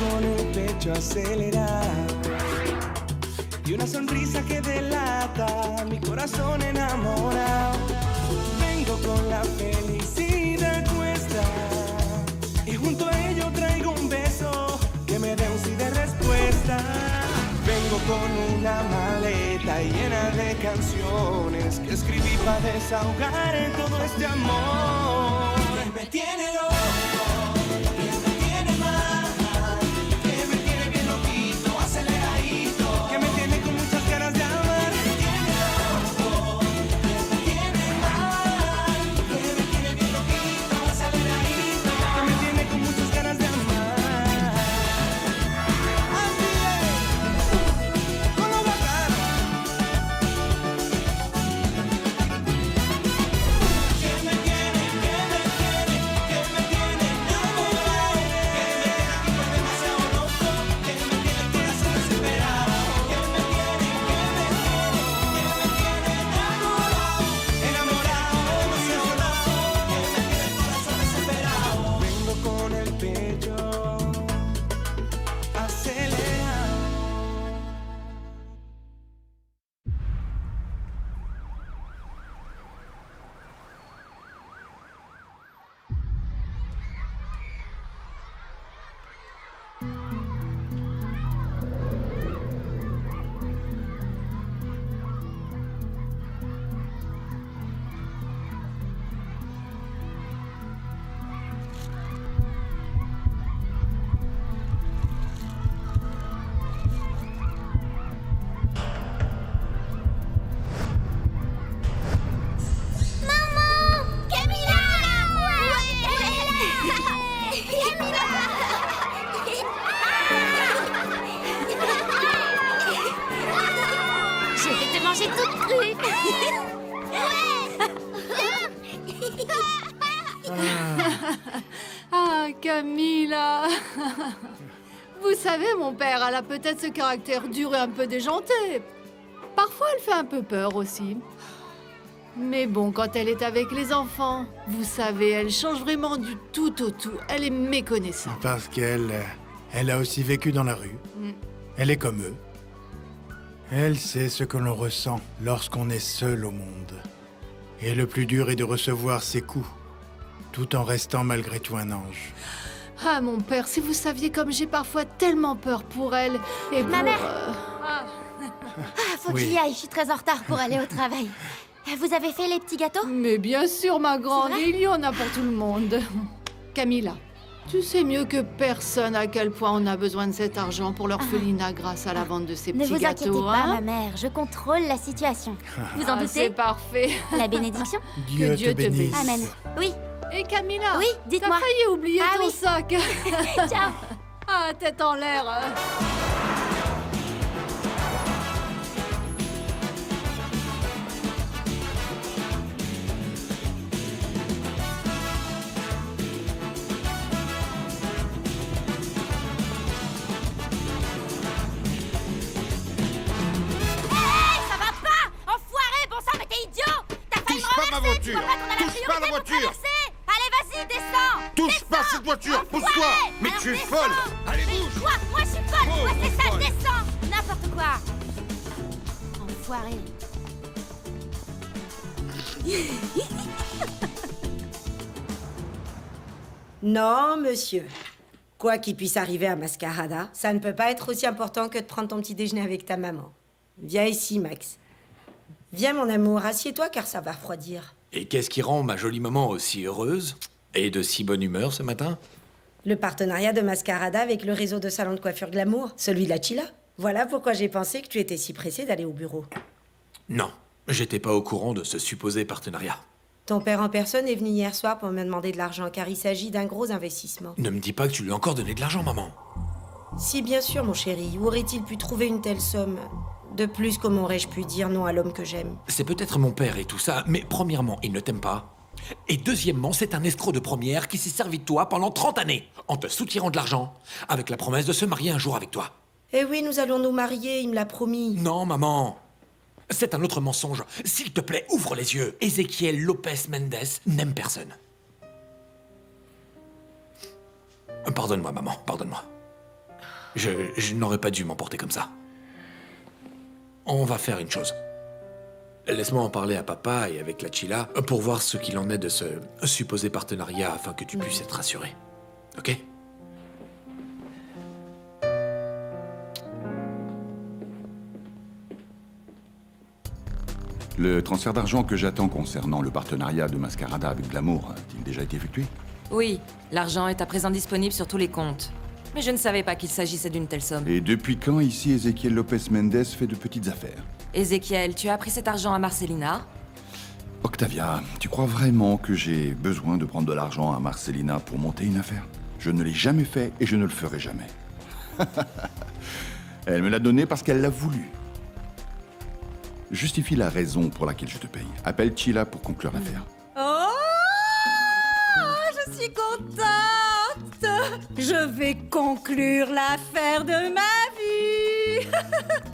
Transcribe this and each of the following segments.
con el pecho acelerado y una sonrisa que delata mi corazón enamorado. Vengo con la felicidad cuesta y junto a ello traigo un beso que me dé un sí de respuesta. Vengo con una maleta llena de canciones que escribí para desahogar en todo este amor que me tiene loco. Ah, Camilla. Vous savez, mon père, elle a peut-être ce caractère dur et un peu déjanté. Parfois, elle fait un peu peur aussi. Mais bon, quand elle est avec les enfants, vous savez, elle change vraiment du tout au tout. Elle est méconnaissable. Parce qu'elle a aussi vécu dans la rue. Elle est comme eux. Elle sait ce que l'on ressent lorsqu'on est seul au monde. Et le plus dur est de recevoir ses coups, tout en restant malgré tout un ange. Ah, mon père, si vous saviez comme j'ai parfois tellement peur pour elle et Ma pour... mère faut Oui. que j'y aille, je suis très en retard pour aller au travail. Vous avez fait les petits gâteaux? Mais bien sûr, ma grande, C'est vrai il y en a pour tout le monde. Camilla, tu sais mieux que personne à quel point on a besoin de cet argent pour l'orphelinat grâce à la vente de ces Ne petits vous inquiétez gâteaux, pas, hein? ma mère, je contrôle la situation. Vous en Ah, c'est doutez? parfait. La bénédiction? Dieu Dieu te te bénisse. Amen. Oui, Et Camilla, oui, t'as dites-moi. failli oublier Ah ton oui. sac. Ciao. Ah, tête en l'air. Ça va pas! Enfoiré, bon sang, mais t'es idiot! T'as failli me Touche pas ma renverser! Tu voiture! vois pas qu'on a la Touche pas la priorité pour voiture! traverser! Allez, vas-y, descends! Touche pas cette voiture! Pousse-toi! Enfoiré! Mais Alors tu es descends! folle! Allez, Mais bouge! quoi? Moi, je suis folle! Oh, Moi, c'est ça, folle. je descends! N'importe quoi! Enfoiré! Non, monsieur. Quoi qu'il puisse arriver à Mascarada, ça ne peut pas être aussi important que de prendre ton petit déjeuner avec ta maman. Viens ici, Max. Viens, mon amour, assieds-toi car ça va refroidir. Et qu'est-ce qui rend ma jolie maman aussi heureuse et de si bonne humeur ce matin? Le partenariat de Mascarada avec le réseau de salons de coiffure glamour, celui de la Chila. Voilà pourquoi j'ai pensé que tu étais si pressé d'aller au bureau. Non, j'étais pas au courant de ce supposé partenariat. Ton père en personne est venu hier soir pour me demander de l'argent car il s'agit d'un gros investissement. Ne me dis pas que tu lui as encore donné de l'argent, maman. Si, bien sûr, mon chéri. Où aurait-il pu trouver une telle somme? De plus, comment aurais-je pu dire non à l'homme que j'aime? C'est peut-être mon père et tout ça, mais premièrement, il ne t'aime pas. Et deuxièmement, c'est un escroc de première qui s'est servi de toi pendant 30 années, en te soutirant de l'argent, avec la promesse de se marier un jour avec toi. Eh oui, nous allons nous marier, il me l'a promis. Non, maman. C'est un autre mensonge. S'il te plaît, ouvre les yeux. Ezequiel Lopez Mendes n'aime personne. Pardonne-moi, maman, pardonne-moi. Je n'aurais pas dû m'emporter comme ça. On va faire une chose. Laisse-moi en parler à papa et avec la Chila pour voir ce qu'il en est de ce supposé partenariat afin que tu puisses être rassuré. Ok? Le transfert d'argent que j'attends concernant le partenariat de Mascarada avec Glamour a-t-il déjà été effectué? Oui, l'argent est à présent disponible sur tous les comptes. Mais je ne savais pas qu'il s'agissait d'une telle somme. Et depuis quand ici Ezequiel Lopez Mendes fait de petites affaires? Ézéchiel, tu as appris cet argent à Marcelina? Octavia, tu crois vraiment que j'ai besoin de prendre de l'argent à Marcelina pour monter une affaire? Je ne l'ai jamais fait et je ne le ferai jamais. Elle me l'a donné parce qu'elle l'a voulu. Justifie la raison pour laquelle je te paye. Appelle Chila pour conclure l'affaire. Oh, je suis contente. Je vais conclure l'affaire de ma vie.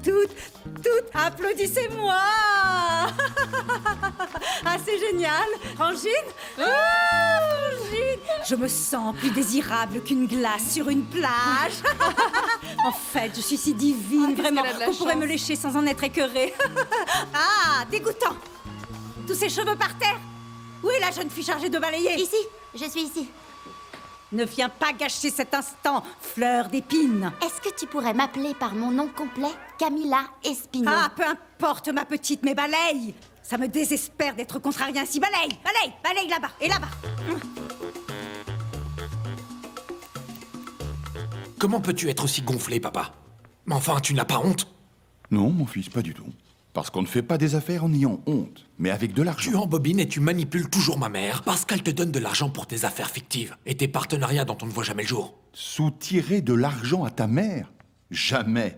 Toutes, applaudissez-moi. Ah, c'est génial. Frangine? Frangine, je me sens plus désirable qu'une glace sur une plage. En fait, je suis si divine, vraiment, qu'on pourrait me lécher sans en être écœurée. Ah, dégoûtant. Tous ces cheveux par terre. Où est la jeune fille chargée de balayer? Ici, je suis ici. Ne viens pas gâcher cet instant, fleur d'épine. Est-ce que tu pourrais m'appeler par mon nom complet? Camilla Espino. Ah, peu importe, ma petite, mais balaye. Ça me désespère d'être contrariée ainsi. Balaye là-bas, et là-bas. Comment peux-tu être aussi gonflé, papa? Mais enfin, tu n'as pas honte? Non, mon fils, pas du tout. Parce qu'on ne fait pas des affaires en ayant honte, mais avec de l'argent. Tu embobines et tu manipules toujours ma mère parce qu'elle te donne de l'argent pour tes affaires fictives et tes partenariats dont on ne voit jamais le jour. Soutirer de l'argent à ta mère? Jamais.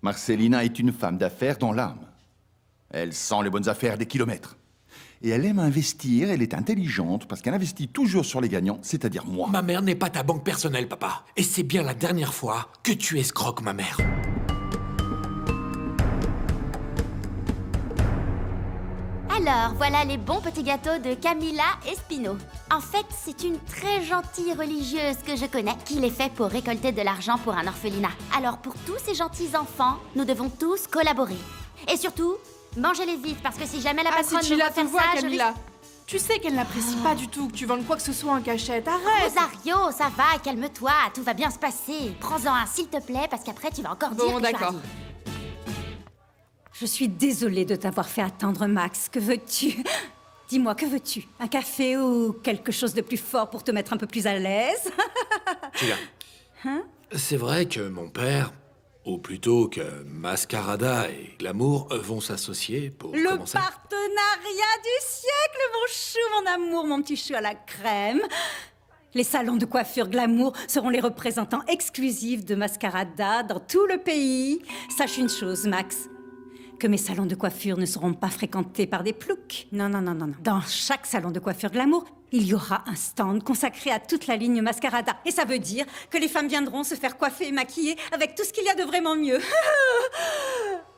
Marcelina est une femme d'affaires dans l'âme. Elle sent les bonnes affaires des kilomètres. Et elle aime investir, elle est intelligente parce qu'elle investit toujours sur les gagnants, c'est-à-dire moi. Ma mère n'est pas ta banque personnelle, papa. Et c'est bien la dernière fois que tu escroques ma mère. Alors, voilà les bons petits gâteaux de Camilla Espino. En fait, c'est une très gentille religieuse que je connais qui les fait pour récolter de l'argent pour un orphelinat. Alors, pour tous ces gentils enfants, nous devons tous collaborer. Et surtout, mangez-les vite, parce que si jamais la patronne si tu nous la voit faire vois, ça, Camilla. Tu sais qu'elle n'apprécie pas du tout que tu vendes quoi que ce soit en cachette. Arrête! Rosario, ça va, calme-toi, tout va bien se passer. Prends-en un, s'il te plaît, parce qu'après, tu vas encore dire que tu as d'accord. ri. Je suis désolée de t'avoir fait attendre, Max. Que veux-tu? Dis-moi, que veux-tu? Un café ou quelque chose de plus fort pour te mettre un peu plus à l'aise? Chila. C'est vrai que mon père, ou plutôt que Mascarada et Glamour, vont s'associer pour Le commencer. partenariat du siècle, mon chou, mon amour, mon petit chou à la crème. Les salons de coiffure Glamour seront les représentants exclusifs de Mascarada dans tout le pays. Sache une chose, Max. Que mes salons de coiffure ne seront pas fréquentés par des ploucs. Non. Dans chaque salon de coiffure Glamour, il y aura un stand consacré à toute la ligne Mascarada. Et ça veut dire que les femmes viendront se faire coiffer et maquiller avec tout ce qu'il y a de vraiment mieux.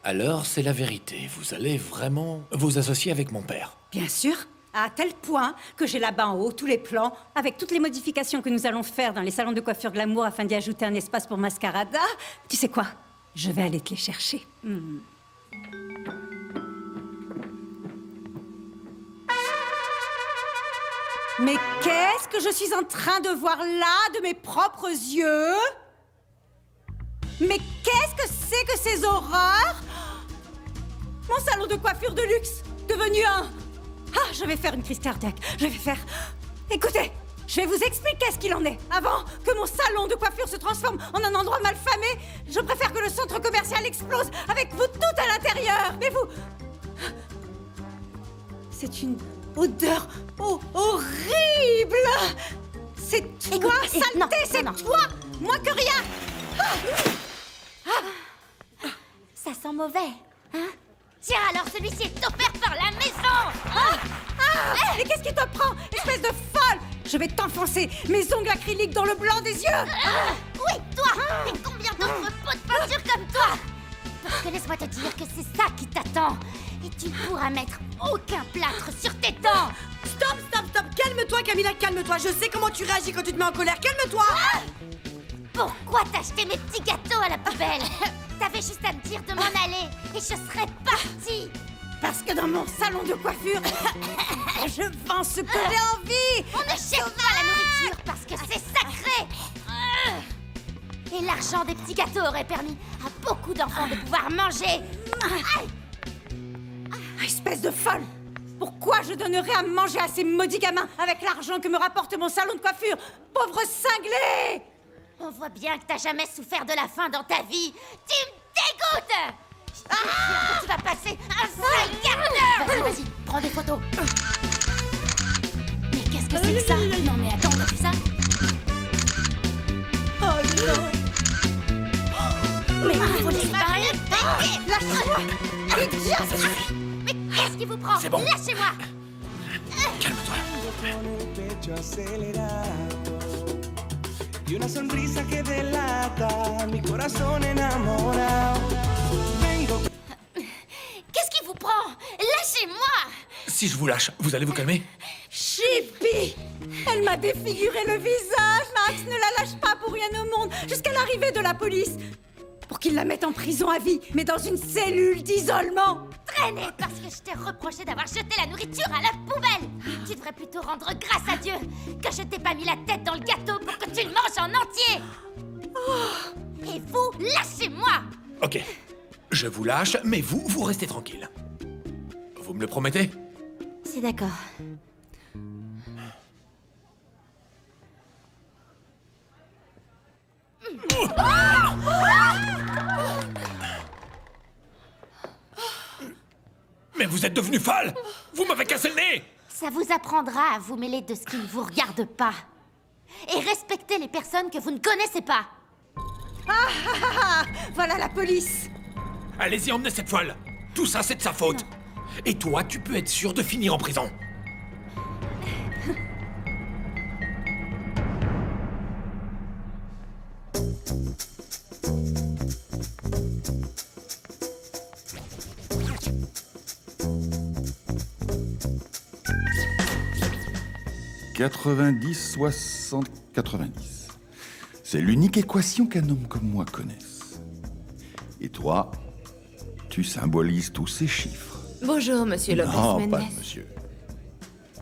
Alors, c'est la vérité. Vous allez vraiment vous associer avec mon père. Bien sûr, à tel point que j'ai là-bas en haut tous les plans, avec toutes les modifications que nous allons faire dans les salons de coiffure Glamour afin d'y ajouter un espace pour Mascarada. Tu sais quoi? Je vais aller te les chercher. Mais qu'est-ce que je suis en train de voir là, de mes propres yeux? Mais qu'est-ce que c'est que ces horreurs? Mon salon de coiffure de luxe, devenu un... Ah, je vais faire une crise cardiaque. Je vais faire... Écoutez, je vais vous expliquer ce qu'il en est. Avant que mon salon de coiffure se transforme en un endroit malfamé, je préfère que le centre commercial explose avec vous toutes à l'intérieur. Mais vous... C'est une odeur horrible. C'est toi, Écoute, saleté, non, c'est non. toi, moins que rien. Ça sent mauvais, hein? Tiens, alors celui-ci est offert par la maison! Mais qu'est-ce qui te prend, espèce de folle? Je vais t'enfoncer mes ongles acryliques dans le blanc des yeux. Oui, toi! Et combien d'autres pots de peinture comme toi? Parce que laisse-moi te dire que c'est ça qui t'attend. Et tu ne pourras mettre aucun plâtre sur tes dents. Stop! Calme-toi, Camilla, calme-toi. Je sais comment tu réagis quand tu te mets en colère. Calme-toi! Pourquoi t'as jeté mes petits gâteaux à la poubelle? T'avais juste à me dire de m'en aller et je serais partie. Parce que dans mon salon de coiffure, je vends ce que j'ai envie. On ne cherche pas la nourriture parce que c'est sacré. Et l'argent des petits gâteaux aurait permis à beaucoup d'enfants de pouvoir manger. Espèce de folle! Pourquoi je donnerais à manger à ces maudits gamins avec l'argent que me rapporte mon salon de coiffure? Pauvre cinglé! On voit bien que t'as jamais souffert de la faim dans ta vie. Tu me dégoûtes! Je te jure que tu vas passer un sale quart d'heure! Vas-y, prends des photos. Mais qu'est-ce que c'est que ça? Non mais attends, on a vu ça? Oh non! Mais il faut les séparer! Lâche-moi! Idiot! Mais qu'est-ce qui vous prend? C'est bon. Lâchez-moi! Calme-toi. Con el pecho acelerado y una sonrisa que delata mi corazón enamorado. Vengo. Qu'est-ce qui vous prend? Lâchez-moi! Si je vous lâche, vous allez vous calmer? Chippy! Elle m'a défiguré le visage! Max, ne la lâche pas pour rien au monde jusqu'à l'arrivée de la police! Pour qu'ils la mettent en prison à vie, mais dans une cellule d'isolement! Traîné parce que je t'ai reproché d'avoir jeté la nourriture à la poubelle! Tu devrais plutôt rendre grâce à Dieu que je t'ai pas mis la tête dans le gâteau pour que tu le manges en entier! Et vous, lâchez-moi! Ok. Je vous lâche, mais vous restez tranquille. Vous me le promettez? C'est d'accord. Mais vous êtes devenu folle! Vous m'avez cassé le nez! Ça vous apprendra à vous mêler de ce qui ne vous regarde pas. Et respecter les personnes que vous ne connaissez pas. Voilà la police! Allez-y, emmenez cette folle! Tout ça, c'est de sa faute! Et toi, tu peux être sûr de finir en prison. « 90, 60, 90. C'est l'unique équation qu'un homme comme moi connaisse. Et toi, tu symbolises tous ces chiffres. Bonjour, monsieur Lopez Non, Mendes. pas de monsieur.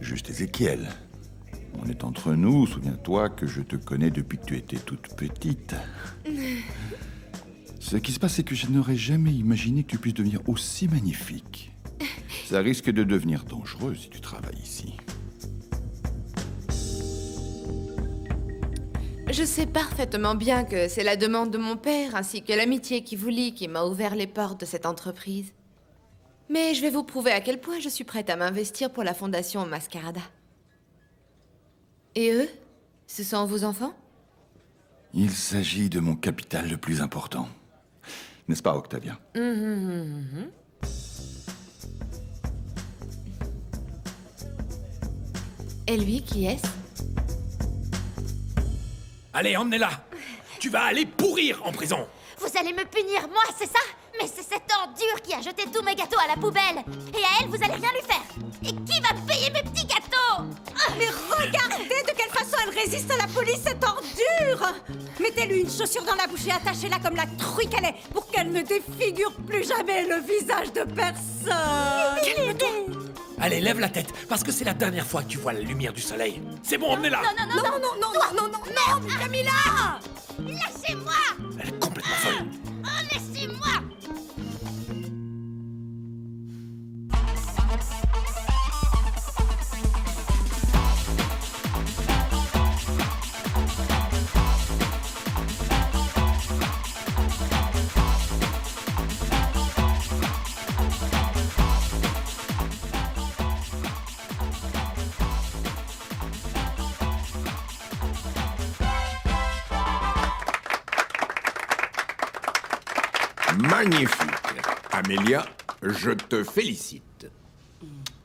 Juste Ézéchiel. On est entre nous, souviens-toi que je te connais depuis que tu étais toute petite. Ce qui se passe, c'est que je n'aurais jamais imaginé que tu puisses devenir aussi magnifique. Ça risque de devenir dangereux si tu travailles ici. Je sais parfaitement bien que c'est la demande de mon père ainsi que l'amitié qui vous lie qui m'a ouvert les portes de cette entreprise. Mais je vais vous prouver à quel point je suis prête à m'investir pour la fondation Mascarada. Et eux? Ce sont vos enfants? Il s'agit de mon capital le plus important. N'est-ce pas, Octavia? Et lui, qui est-ce? Allez, emmenez-la! Tu vas aller pourrir en prison! Vous allez me punir, moi, c'est ça? Mais c'est cette ordure qui a jeté tous mes gâteaux à la poubelle! Et à elle, vous allez rien lui faire! Et qui va payer mes petits gâteaux? Mais regardez de quelle façon elle résiste à la police, cette ordure! Mettez-lui une chaussure dans la bouche et attachez-la comme la truie qu'elle est pour qu'elle ne défigure plus jamais le visage de personne! Calme-toi! Allez, lève la tête, parce que c'est la dernière fois que tu vois la lumière du soleil. C'est bon, emmenez-la! Non, Camilla! Lâchez-moi! Elle est complètement folle. Oh, laissez-moi! Magnifique. Amélia, je te félicite.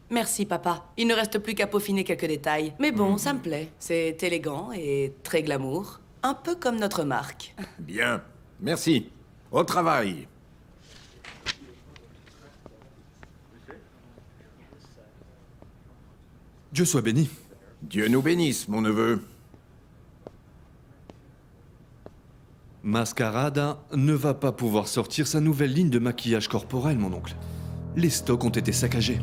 Merci, papa. Il ne reste plus qu'à peaufiner quelques détails. Mais bon, ça me plaît. C'est élégant et très glamour. Un peu comme notre marque. Bien. Merci. Au travail. Dieu soit béni. Dieu nous bénisse, mon neveu. Mascarada ne va pas pouvoir sortir sa nouvelle ligne de maquillage corporel, mon oncle. Les stocks ont été saccagés.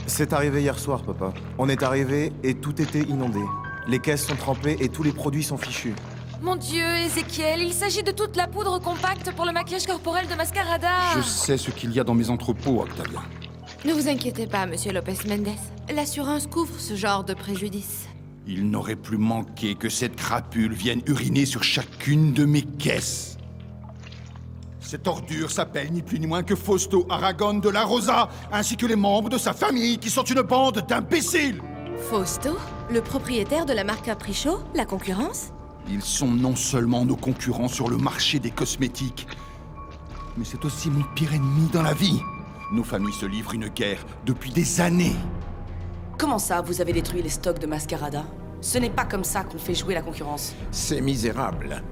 C'est arrivé hier soir, papa. On est arrivé et tout était inondé. Les caisses sont trempées et tous les produits sont fichus. Mon Dieu, Ézéchiel, il s'agit de toute la poudre compacte pour le maquillage corporel de Mascarada. Je sais ce qu'il y a dans mes entrepôts, Octavia. Ne vous inquiétez pas, monsieur Lopez Mendes. L'assurance couvre ce genre de préjudice. Il n'aurait plus manqué que cette crapule vienne uriner sur chacune de mes caisses. Cette ordure s'appelle ni plus ni moins que Fausto Aragon de la Rosa, ainsi que les membres de sa famille, qui sont une bande d'imbéciles. Fausto, le propriétaire de la marque Capricho, la concurrence? Ils sont non seulement nos concurrents sur le marché des cosmétiques, mais c'est aussi mon pire ennemi dans la vie. Nos familles se livrent une guerre depuis des années. Comment ça, vous avez détruit les stocks de Mascarada? Ce n'est pas comme ça qu'on fait jouer la concurrence. Ces misérables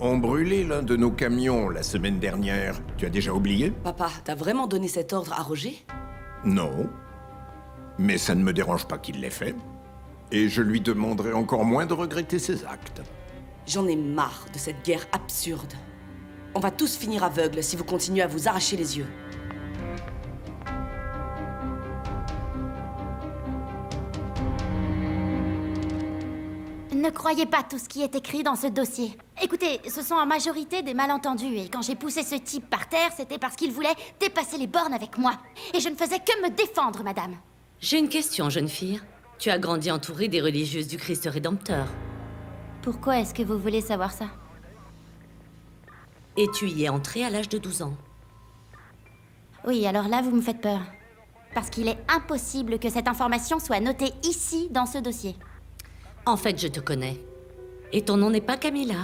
ont brûlé l'un de nos camions la semaine dernière. Tu as déjà oublié? Papa, t'as vraiment donné cet ordre à Roger? Non. Mais ça ne me dérange pas qu'il l'ait fait. Et je lui demanderai encore moins de regretter ses actes. J'en ai marre de cette guerre absurde. On va tous finir aveugles si vous continuez à vous arracher les yeux. Ne croyez pas tout ce qui est écrit dans ce dossier. Écoutez, ce sont en majorité des malentendus, et quand j'ai poussé ce type par terre, c'était parce qu'il voulait dépasser les bornes avec moi. Et je ne faisais que me défendre, madame. J'ai une question, jeune fille. Tu as grandi entourée des religieuses du Christ Rédempteur. Pourquoi est-ce que vous voulez savoir ça? Et tu y es entrée à l'âge de 12 ans. Oui, alors là, vous me faites peur. Parce qu'il est impossible que cette information soit notée ici, dans ce dossier. En fait, je te connais. Et ton nom n'est pas Camilla.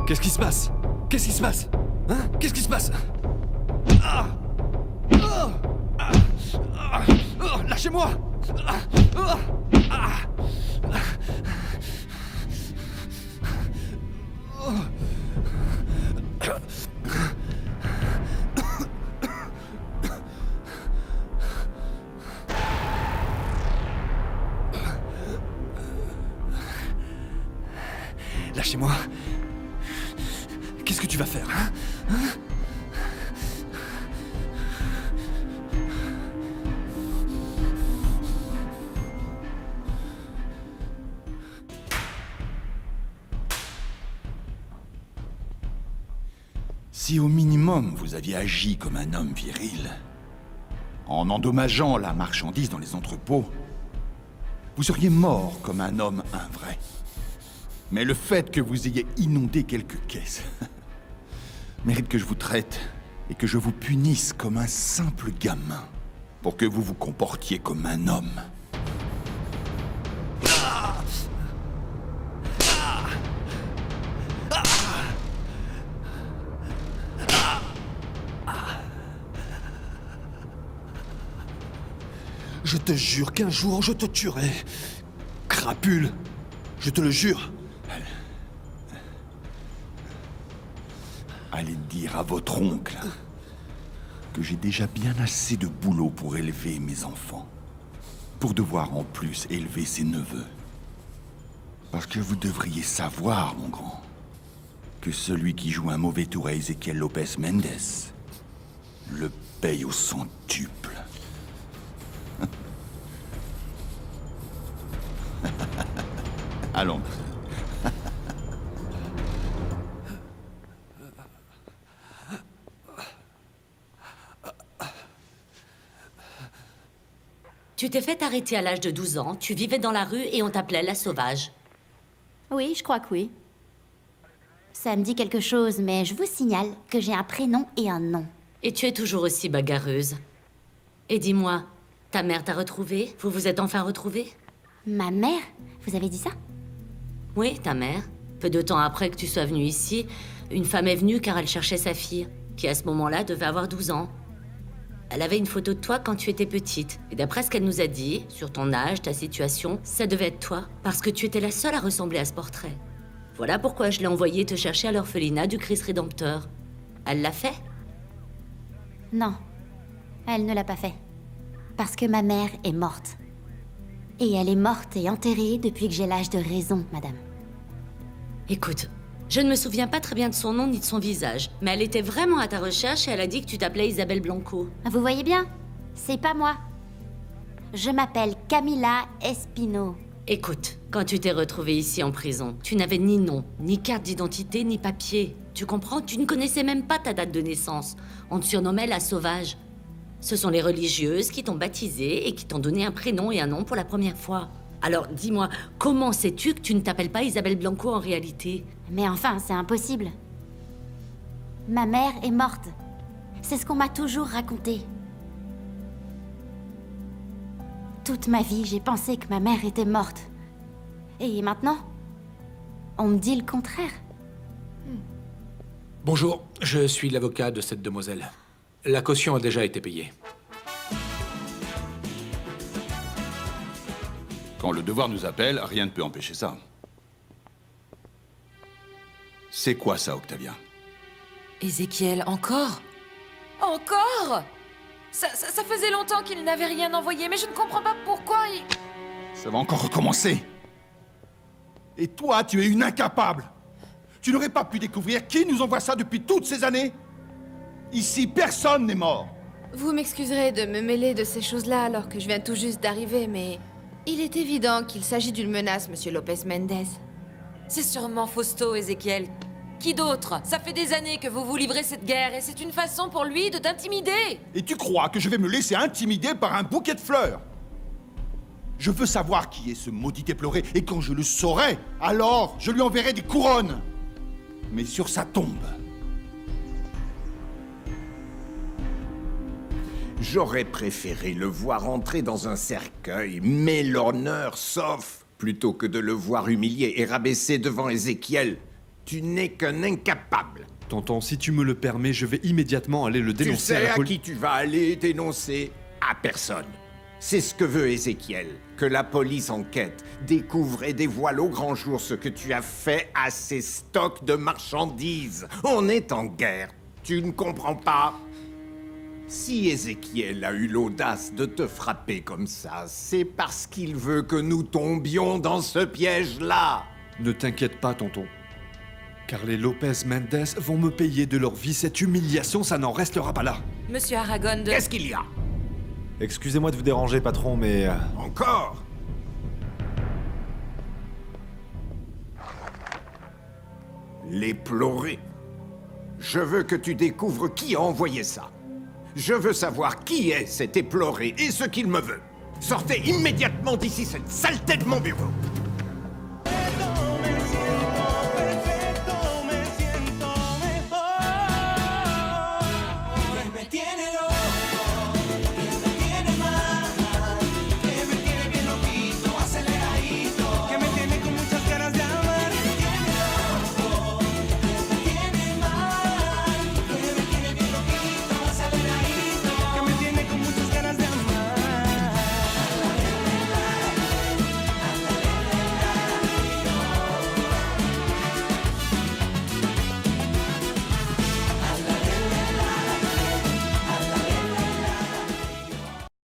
Qu'est-ce qui se passe? Qu'est-ce qui se passe? Hein? Qu'est-ce qui se passe? Ah! Ah! Ah! Ah! Oh, lâchez-moi! Ah! Ah! Ah! Oh. Lâchez-moi. Qu'est-ce que tu vas faire, hein? Si au minimum vous aviez agi comme un homme viril, en endommageant la marchandise dans les entrepôts, vous seriez mort comme un homme vrai. Mais le fait que vous ayez inondé quelques caisses mérite que je vous traite et que je vous punisse comme un simple gamin pour que vous vous comportiez comme un homme. Je te jure qu'un jour je te tuerai. Crapule, je te le jure. Allez dire à votre oncle que j'ai déjà bien assez de boulot pour élever mes enfants, pour devoir en plus élever ses neveux. Parce que vous devriez savoir, mon grand, que celui qui joue un mauvais tour à Ézéchiel Lopez Mendes le paye au centuple. Allons. Tu t'es fait arrêter à l'âge de 12 ans, tu vivais dans la rue et on t'appelait la sauvage. Oui, je crois que oui. Ça me dit quelque chose, mais je vous signale que j'ai un prénom et un nom. Et tu es toujours aussi bagarreuse. Et dis-moi, ta mère t'a retrouvée? Vous vous êtes enfin retrouvés? Ma mère? Vous avez dit ça? Oui, ta mère. Peu de temps après que tu sois venue ici, une femme est venue car elle cherchait sa fille, qui à ce moment-là devait avoir 12 ans. Elle avait une photo de toi quand tu étais petite. Et d'après ce qu'elle nous a dit, sur ton âge, ta situation, ça devait être toi, parce que tu étais la seule à ressembler à ce portrait. Voilà pourquoi je l'ai envoyée te chercher à l'orphelinat du Christ Rédempteur. Elle l'a fait? Non, elle ne l'a pas fait. Parce que ma mère est morte. Et elle est morte et enterrée depuis que j'ai l'âge de raison, madame. Écoute, je ne me souviens pas très bien de son nom ni de son visage, mais elle était vraiment à ta recherche et elle a dit que tu t'appelais Isabelle Blanco. Vous voyez bien? C'est pas moi. Je m'appelle Camila Espino. Écoute, quand tu t'es retrouvée ici en prison, tu n'avais ni nom, ni carte d'identité, ni papier. Tu comprends? Tu ne connaissais même pas ta date de naissance. On te surnommait la sauvage. Ce sont les religieuses qui t'ont baptisée et qui t'ont donné un prénom et un nom pour la première fois. Alors, dis-moi, comment sais-tu que tu ne t'appelles pas Isabelle Blanco en réalité? Mais enfin, c'est impossible. Ma mère est morte. C'est ce qu'on m'a toujours raconté. Toute ma vie, j'ai pensé que ma mère était morte. Et maintenant, on me dit le contraire. Bonjour, je suis l'avocat de cette demoiselle. La caution a déjà été payée. Quand le devoir nous appelle, rien ne peut empêcher ça. C'est quoi ça, Octavia? Ézéchiel, encore? Encore? Ça faisait longtemps qu'il n'avait rien envoyé, mais je ne comprends pas pourquoi il... Ça va encore recommencer. Et toi, tu es une incapable. Tu n'aurais pas pu découvrir qui nous envoie ça depuis toutes ces années? Ici, personne n'est mort. Vous m'excuserez de me mêler de ces choses-là alors que je viens tout juste d'arriver, mais... il est évident qu'il s'agit d'une menace, Monsieur Lopez Mendez. C'est sûrement Fausto, Ézéchiel. Qui d'autre? Ça fait des années que vous vous livrez cette guerre et c'est une façon pour lui de t'intimider. Et tu crois que je vais me laisser intimider par un bouquet de fleurs? Je veux savoir qui est ce maudit éploré, et quand je le saurai, alors je lui enverrai des couronnes. Mais sur sa tombe. J'aurais préféré le voir entrer dans un cercueil, mais l'honneur sauf, plutôt que de le voir humilié et rabaissé devant Ézéchiel. Tu n'es qu'un incapable. Tonton, si tu me le permets, je vais immédiatement aller le dénoncer Tu sais à la à police. qui tu vas aller dénoncer? À personne. C'est ce que veut Ézéchiel, que la police enquête, découvre et dévoile au grand jour ce que tu as fait à ces stocks de marchandises. On est en guerre, tu ne comprends pas? Si Ézéchiel a eu l'audace de te frapper comme ça, c'est parce qu'il veut que nous tombions dans ce piège-là. Ne t'inquiète pas, tonton. Car les Lopez Mendez vont me payer de leur vie. Cette humiliation, ça n'en restera pas là. Monsieur Aragon de... Qu'est-ce qu'il y a? Excusez-moi de vous déranger, patron, mais... Encore? L'éploré. Je veux que tu découvres qui a envoyé ça. Je veux savoir qui est cet éploré et ce qu'il me veut. Sortez immédiatement d'ici cette saleté de mon bureau.